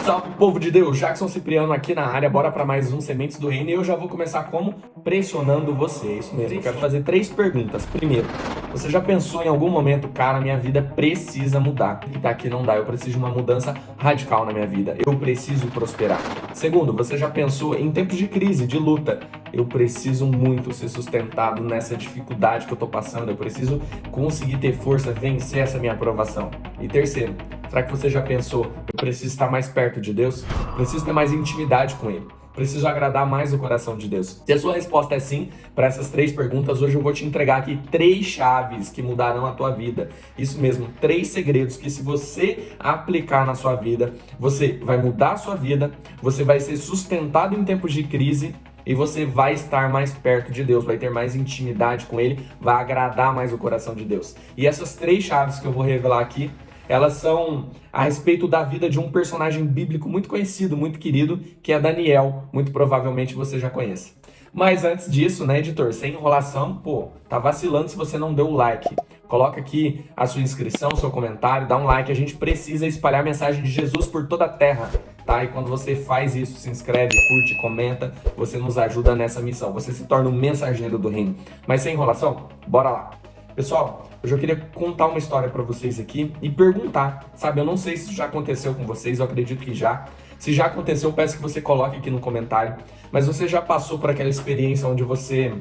Salve, povo de Deus! Jackson Cipriano aqui na área, bora para mais um Sementes do Reino e eu já vou começar como? Pressionando você, isso mesmo. Eu quero fazer 3 perguntas. Primeiro, você já pensou em algum momento, cara, minha vida precisa mudar? O que tá aqui não dá, eu preciso de uma mudança radical na minha vida, eu preciso prosperar. Segundo, você já pensou em tempos de crise, de luta? Eu preciso muito ser sustentado nessa dificuldade que eu tô passando, eu preciso conseguir ter força, vencer essa minha aprovação. E terceiro, será que você já pensou, eu preciso estar mais perto de Deus? Preciso ter mais intimidade com Ele? Preciso agradar mais o coração de Deus? Se a sua resposta é sim, para essas 3 perguntas, hoje eu vou te entregar aqui 3 chaves que mudarão a tua vida. Isso mesmo, 3 segredos que se você aplicar na sua vida, você vai mudar a sua vida, você vai ser sustentado em tempos de crise e você vai estar mais perto de Deus, vai ter mais intimidade com Ele, vai agradar mais o coração de Deus. E essas 3 chaves que eu vou revelar aqui, elas são a respeito da vida de um personagem bíblico muito conhecido, muito querido, que é Daniel. Muito provavelmente você já conhece. Mas antes disso, né, editor, sem enrolação, tá vacilando se você não deu o like. Coloca aqui a sua inscrição, seu comentário, dá um like. A gente precisa espalhar a mensagem de Jesus por toda a terra, tá? E quando você faz isso, se inscreve, curte, comenta, você nos ajuda nessa missão. Você se torna um mensageiro do reino. Mas sem enrolação, bora lá. Pessoal, hoje eu queria contar uma história para vocês aqui e perguntar, sabe? Eu não sei se isso já aconteceu com vocês, eu acredito que já. Se já aconteceu, eu peço que você coloque aqui no comentário. Mas você já passou por aquela experiência onde você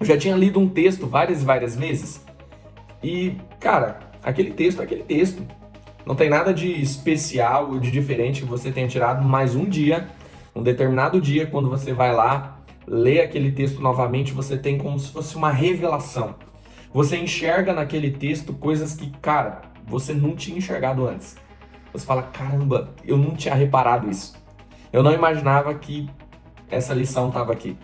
já tinha lido um texto várias e várias vezes? E, cara, aquele texto é aquele texto. Não tem nada de especial ou de diferente que você tenha tirado, mas um dia, um determinado dia, quando você vai lá, lê aquele texto novamente, você tem como se fosse uma revelação. Você enxerga naquele texto coisas que, cara, você não tinha enxergado antes. Você fala, caramba, eu não tinha reparado isso. Eu não imaginava que essa lição estava aqui.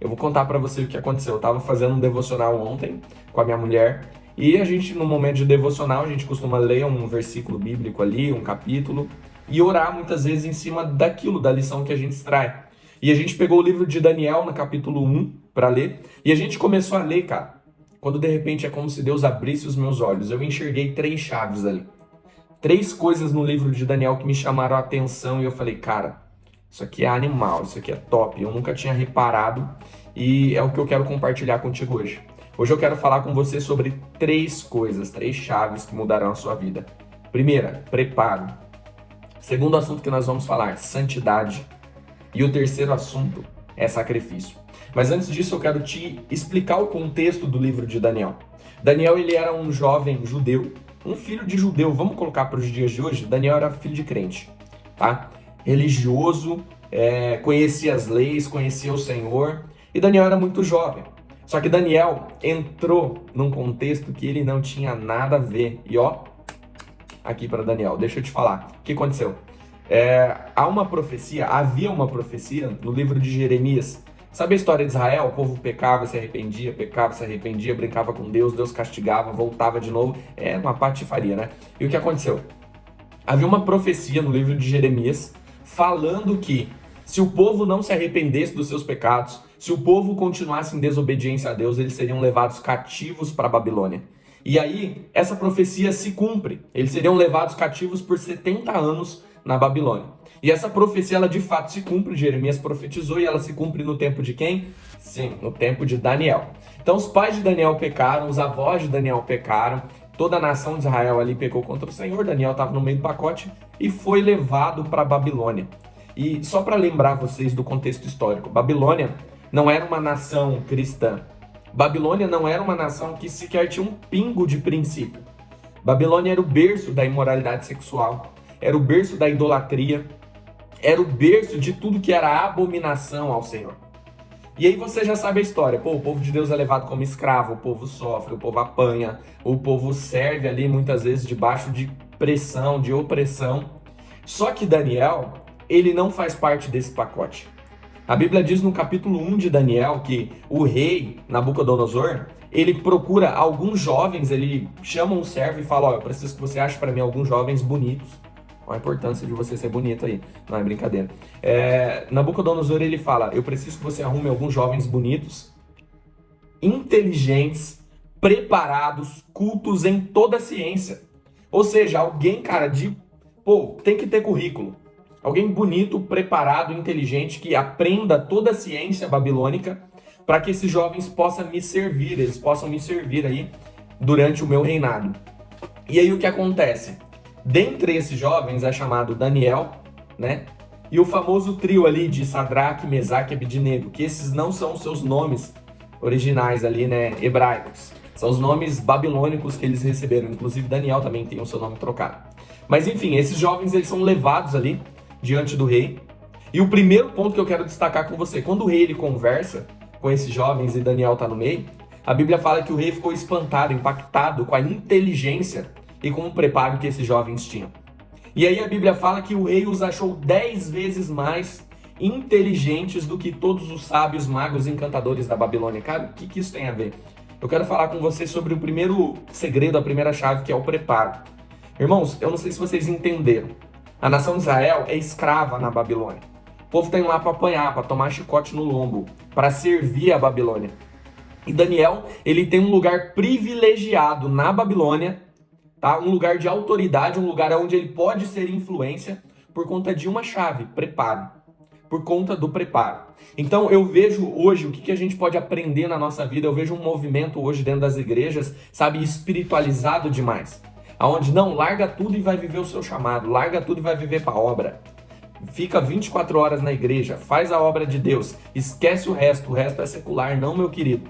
Eu vou contar para você o que aconteceu. Eu estava fazendo um devocional ontem com a minha mulher e a gente, no momento de devocional, a gente costuma ler um versículo bíblico ali, um capítulo, e orar muitas vezes em cima daquilo, da lição que a gente extrai. E a gente pegou o livro de Daniel, no capítulo 1, para ler, e a gente começou a ler, cara. Quando de repente é como se Deus abrisse os meus olhos. Eu enxerguei 3 chaves ali. 3 coisas no livro de Daniel que me chamaram a atenção e eu falei, cara, isso aqui é animal, isso aqui é top. Eu nunca tinha reparado e é o que eu quero compartilhar contigo hoje. Hoje eu quero falar com você sobre 3 coisas, 3 chaves que mudarão a sua vida. Primeira, preparo. Segundo assunto que nós vamos falar, santidade. E o terceiro assunto é sacrifício. Mas antes disso eu quero te explicar o contexto do livro de Daniel. Daniel, ele era um jovem judeu, um filho de judeu, vamos colocar para os dias de hoje. Daniel era filho de crente, tá? Religioso, conhecia as leis, conhecia o Senhor, e Daniel era muito jovem. Só que Daniel entrou num contexto que ele não tinha nada a ver. E ó, aqui para Daniel, deixa eu te falar, o que aconteceu? Havia uma profecia no livro de Jeremias. Sabe a história de Israel? O povo pecava, se arrependia, brincava com Deus, Deus castigava, voltava de novo. É uma patifaria, né? E o que aconteceu? Havia uma profecia no livro de Jeremias falando que se o povo não se arrependesse dos seus pecados, se o povo continuasse em desobediência a Deus, eles seriam levados cativos para a Babilônia. E aí, essa profecia se cumpre. Eles seriam levados cativos por 70 anos na Babilônia. E essa profecia, ela de fato se cumpre. Jeremias profetizou e ela se cumpre no tempo de quem? Sim, no tempo de Daniel. Então os pais de Daniel pecaram, os avós de Daniel pecaram, toda a nação de Israel ali pecou contra o Senhor. Daniel estava no meio do pacote e foi levado para a Babilônia. E só para lembrar vocês do contexto histórico, Babilônia não era uma nação cristã. Babilônia não era uma nação que sequer tinha um pingo de princípio. Babilônia era o berço da imoralidade sexual, era o berço da idolatria, era o berço de tudo que era abominação ao Senhor. E aí você já sabe a história. O povo de Deus é levado como escravo, o povo sofre, o povo apanha, o povo serve ali muitas vezes debaixo de pressão, de opressão. Só que Daniel, ele não faz parte desse pacote. A Bíblia diz no capítulo 1 de Daniel que o rei Nabucodonosor, ele procura alguns jovens, ele chama um servo e fala, eu preciso que você ache para mim alguns jovens bonitos. Olha a importância de você ser bonito aí, não é brincadeira. Nabucodonosor, ele fala, eu preciso que você arrume alguns jovens bonitos, inteligentes, preparados, cultos em toda a ciência. Ou seja, alguém, cara, tem que ter currículo. Alguém bonito, preparado, inteligente, que aprenda toda a ciência babilônica para que esses jovens possam me servir, eles possam me servir aí durante o meu reinado. E aí o que acontece? Dentre esses jovens é chamado Daniel, né? E o famoso trio ali de Sadraque, Mesaque e Abednego, que esses não são os seus nomes originais ali, né, hebraicos. São os nomes babilônicos que eles receberam. Inclusive Daniel também tem o seu nome trocado. Mas enfim, esses jovens eles são levados ali diante do rei. E o primeiro ponto que eu quero destacar com você, quando o rei ele conversa com esses jovens e Daniel tá no meio, a Bíblia fala que o rei ficou espantado, impactado com a inteligência e com o preparo que esses jovens tinham. E aí a Bíblia fala que o rei os achou 10 vezes mais inteligentes do que todos os sábios, magos e encantadores da Babilônia. Cara, o que isso tem a ver? Eu quero falar com você sobre o primeiro segredo, a primeira chave, que é o preparo. Irmãos, eu não sei se vocês entenderam. A nação de Israel é escrava na Babilônia. O povo tem lá para apanhar, para tomar chicote no lombo, para servir a Babilônia. E Daniel, ele tem um lugar privilegiado na Babilônia, tá? Um lugar de autoridade, um lugar onde ele pode ser influência por conta de uma chave, preparo. Por conta do preparo. Então eu vejo hoje o que a gente pode aprender na nossa vida. Eu vejo um movimento hoje dentro das igrejas, sabe, espiritualizado demais. Aonde não, larga tudo e vai viver o seu chamado, larga tudo e vai viver para a obra. Fica 24 horas na igreja, faz a obra de Deus, esquece o resto é secular, não, meu querido.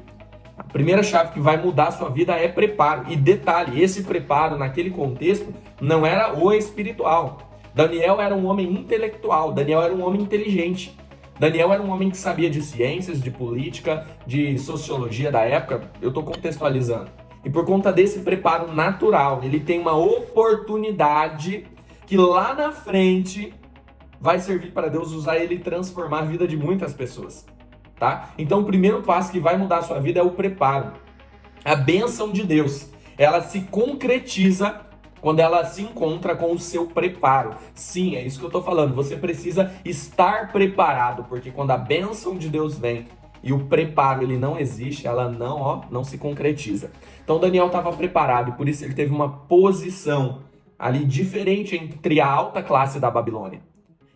A primeira chave que vai mudar a sua vida é preparo. E detalhe, esse preparo naquele contexto não era o espiritual. Daniel era um homem intelectual, Daniel era um homem inteligente. Daniel era um homem que sabia de ciências, de política, de sociologia da época. Eu estou contextualizando. E por conta desse preparo natural, ele tem uma oportunidade que lá na frente vai servir para Deus usar ele e transformar a vida de muitas pessoas. Tá? Então o primeiro passo que vai mudar a sua vida é o preparo. A bênção de Deus, ela se concretiza quando ela se encontra com o seu preparo. Sim, é isso que eu estou falando. Você precisa estar preparado, porque quando a bênção de Deus vem e o preparo ele não existe, ela não se concretiza. Então Daniel estava preparado e por isso ele teve uma posição ali diferente entre a alta classe da Babilônia.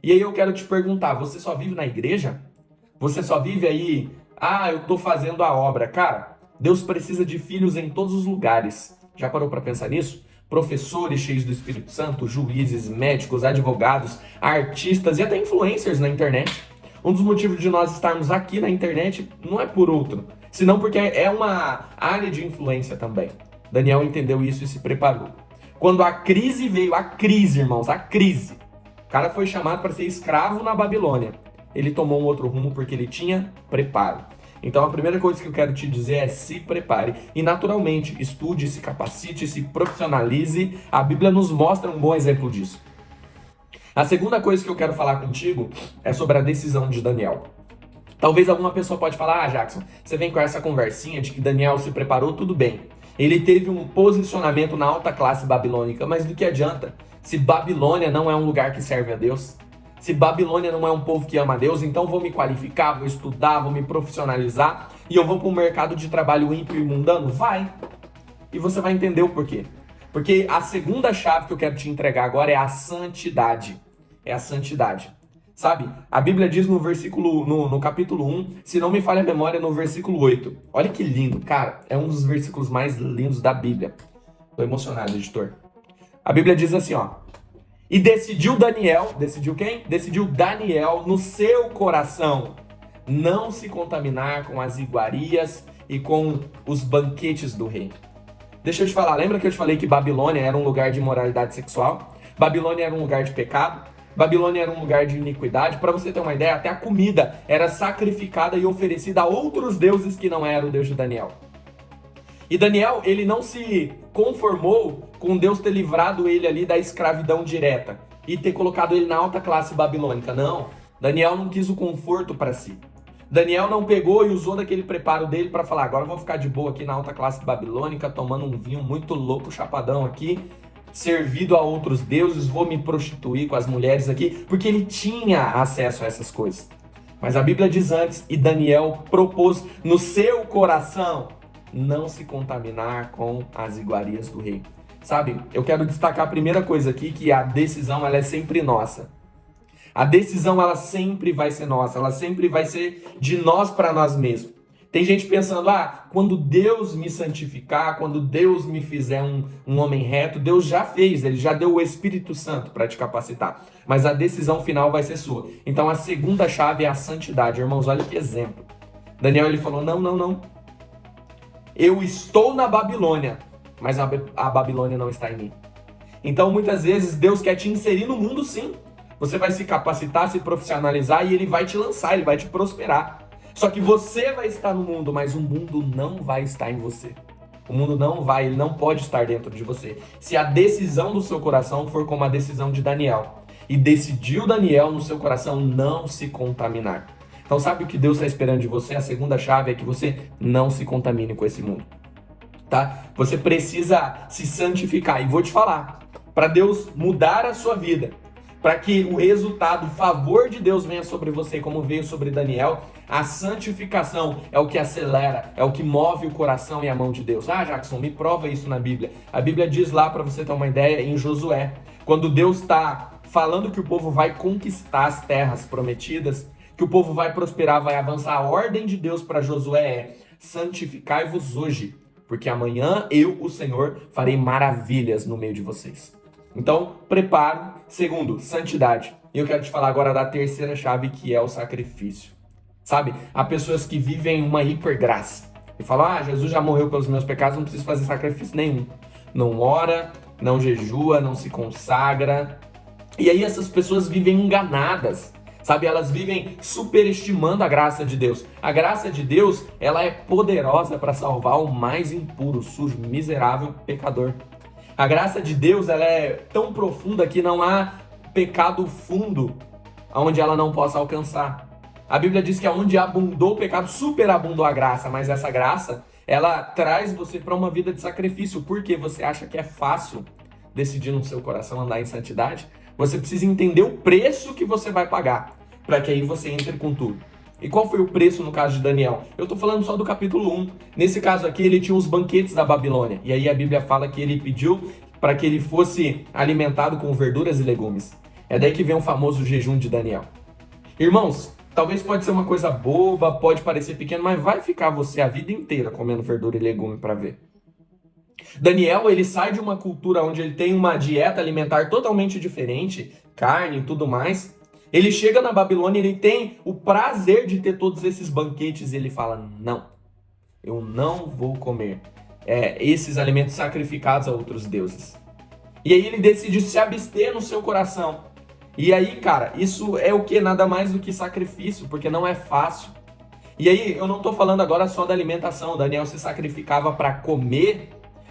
E aí eu quero te perguntar, você só vive na igreja? Você só vive aí, eu estou fazendo a obra. Cara, Deus precisa de filhos em todos os lugares. Já parou para pensar nisso? Professores cheios do Espírito Santo, juízes, médicos, advogados, artistas e até influencers na internet. Um dos motivos de nós estarmos aqui na internet não é por outro, senão porque é uma área de influência também. Daniel entendeu isso e se preparou. Quando a crise veio, irmãos, a crise. O cara foi chamado para ser escravo na Babilônia. Ele tomou um outro rumo porque ele tinha preparo. Então a primeira coisa que eu quero te dizer é se prepare e naturalmente estude, se capacite, se profissionalize. A Bíblia nos mostra um bom exemplo disso. A segunda coisa que eu quero falar contigo é sobre a decisão de Daniel. Talvez alguma pessoa pode falar, Jackson, você vem com essa conversinha de que Daniel se preparou, tudo bem. Ele teve um posicionamento na alta classe babilônica, mas do que adianta? Se Babilônia não é um lugar que serve a Deus, se Babilônia não é um povo que ama a Deus, então vou me qualificar, vou estudar, vou me profissionalizar e eu vou para um mercado de trabalho ímpio e mundano? Vai! E você vai entender o porquê. Porque a segunda chave que eu quero te entregar agora é a santidade. É a santidade. Sabe? A Bíblia diz no capítulo 1, se não me falha a memória, no versículo 8. Olha que lindo, cara. É um dos versículos mais lindos da Bíblia. Tô emocionado, editor. A Bíblia diz assim, ó. E decidiu quem? Decidiu Daniel no seu coração não se contaminar com as iguarias e com os banquetes do rei. Deixa eu te falar, lembra que eu te falei que Babilônia era um lugar de imoralidade sexual? Babilônia era um lugar de pecado? Babilônia era um lugar de iniquidade? Para você ter uma ideia, até a comida era sacrificada e oferecida a outros deuses que não era o Deus de Daniel. E Daniel, ele não se conformou com Deus ter livrado ele ali da escravidão direta e ter colocado ele na alta classe babilônica. Não, Daniel não quis o conforto para si. Daniel não pegou e usou daquele preparo dele para falar, agora eu vou ficar de boa aqui na alta classe babilônica, tomando um vinho muito louco, chapadão aqui, servido a outros deuses, vou me prostituir com as mulheres aqui, porque ele tinha acesso a essas coisas. Mas a Bíblia diz antes, e Daniel propôs no seu coração não se contaminar com as iguarias do rei. Sabe, eu quero destacar a primeira coisa aqui, que a decisão ela é sempre nossa. A decisão, ela sempre vai ser nossa, ela sempre vai ser de nós para nós mesmos. Tem gente pensando, quando Deus me santificar, quando Deus me fizer um homem reto, Deus já fez, Ele já deu o Espírito Santo para te capacitar. Mas a decisão final vai ser sua. Então a segunda chave é a santidade. Irmãos, olha que exemplo. Daniel, ele falou, não. Eu estou na Babilônia, mas a Babilônia não está em mim. Então muitas vezes Deus quer te inserir no mundo, sim. Você vai se capacitar, se profissionalizar e Ele vai te lançar, Ele vai te prosperar. Só que você vai estar no mundo, mas o mundo não vai estar em você. O mundo ele não pode estar dentro de você. Se a decisão do seu coração for como a decisão de Daniel, e decidiu Daniel no seu coração não se contaminar. Então sabe o que Deus está esperando de você? A segunda chave é que você não se contamine com esse mundo. Tá? Você precisa se santificar. E vou te falar, para Deus mudar a sua vida, para que o resultado, o favor de Deus venha sobre você, como veio sobre Daniel, a santificação é o que acelera, é o que move o coração e a mão de Deus. Jackson, me prova isso na Bíblia. A Bíblia diz lá, para você ter uma ideia, em Josué, quando Deus está falando que o povo vai conquistar as terras prometidas, que o povo vai prosperar, vai avançar, a ordem de Deus para Josué é: santificai-vos hoje, porque amanhã eu, o Senhor, farei maravilhas no meio de vocês. Então, preparo. Segundo, santidade. E eu quero te falar agora da terceira chave, que é o sacrifício. Sabe? Há pessoas que vivem uma hipergraça. E falam, Jesus já morreu pelos meus pecados, não preciso fazer sacrifício nenhum. Não ora, não jejua, não se consagra. E aí essas pessoas vivem enganadas. Sabe? Elas vivem superestimando a graça de Deus. A graça de Deus, ela é poderosa para salvar o mais impuro, sujo, miserável pecador. A graça de Deus, ela é tão profunda que não há pecado fundo onde ela não possa alcançar. A Bíblia diz que onde abundou o pecado, superabundou a graça, mas essa graça, ela traz você para uma vida de sacrifício. Porque você acha que é fácil decidir no seu coração andar em santidade? Você precisa entender o preço que você vai pagar, para que aí você entre com tudo. E qual foi o preço no caso de Daniel? Eu estou falando só do capítulo 1. Nesse caso aqui, ele tinha os banquetes da Babilônia. E aí a Bíblia fala que ele pediu para que ele fosse alimentado com verduras e legumes. É daí que vem o famoso jejum de Daniel. Irmãos, talvez pode ser uma coisa boba, pode parecer pequeno, mas vai ficar você a vida inteira comendo verdura e legume para ver. Daniel, ele sai de uma cultura onde ele tem uma dieta alimentar totalmente diferente, carne e tudo mais. Ele chega na Babilônia, ele tem o prazer de ter todos esses banquetes e ele fala, não, eu não vou comer esses alimentos sacrificados a outros deuses. E aí ele decide se abster no seu coração. E aí, cara, isso é o que? Nada mais do que sacrifício, porque não é fácil. E aí, eu não estou falando agora só da alimentação. Daniel se sacrificava para comer,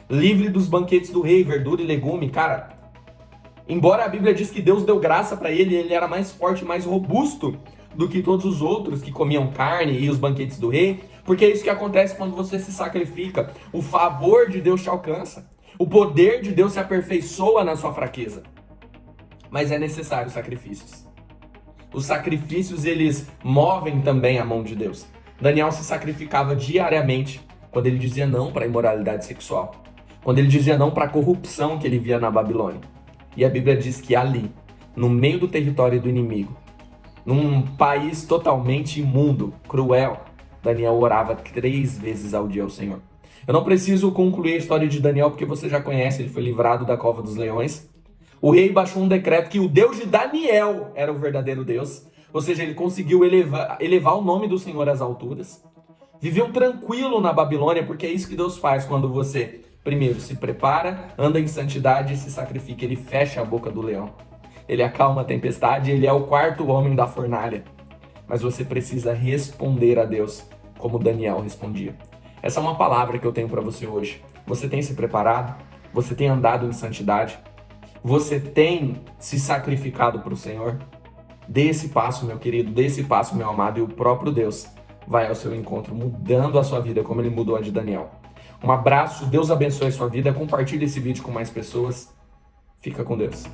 livre dos banquetes do rei, verdura e legume, cara. Embora a Bíblia diz que Deus deu graça para ele, ele era mais forte, mais robusto do que todos os outros que comiam carne e os banquetes do rei, porque é isso que acontece quando você se sacrifica. O favor de Deus te alcança. O poder de Deus se aperfeiçoa na sua fraqueza. Mas é necessário sacrifícios. Os sacrifícios, eles movem também a mão de Deus. Daniel se sacrificava diariamente quando ele dizia não para a imoralidade sexual, quando ele dizia não para a corrupção que ele via na Babilônia. E a Bíblia diz que ali, no meio do território do inimigo, num país totalmente imundo, cruel, Daniel orava 3 vezes ao dia ao Senhor. Eu não preciso concluir a história de Daniel, porque você já conhece, ele foi livrado da cova dos leões. O rei baixou um decreto que o Deus de Daniel era o verdadeiro Deus, ou seja, ele conseguiu elevar o nome do Senhor às alturas. Viveu tranquilo na Babilônia, porque é isso que Deus faz quando você, primeiro, se prepara, anda em santidade e se sacrifica. Ele fecha a boca do leão. Ele acalma a tempestade, ele é o 4º homem da fornalha. Mas você precisa responder a Deus como Daniel respondia. Essa é uma palavra que eu tenho para você hoje. Você tem se preparado? Você tem andado em santidade? Você tem se sacrificado para o Senhor? Dê esse passo, meu querido, dê esse passo, meu amado, e o próprio Deus vai ao seu encontro, mudando a sua vida como ele mudou a de Daniel. Um abraço, Deus abençoe a sua vida, compartilhe esse vídeo com mais pessoas. Fica com Deus.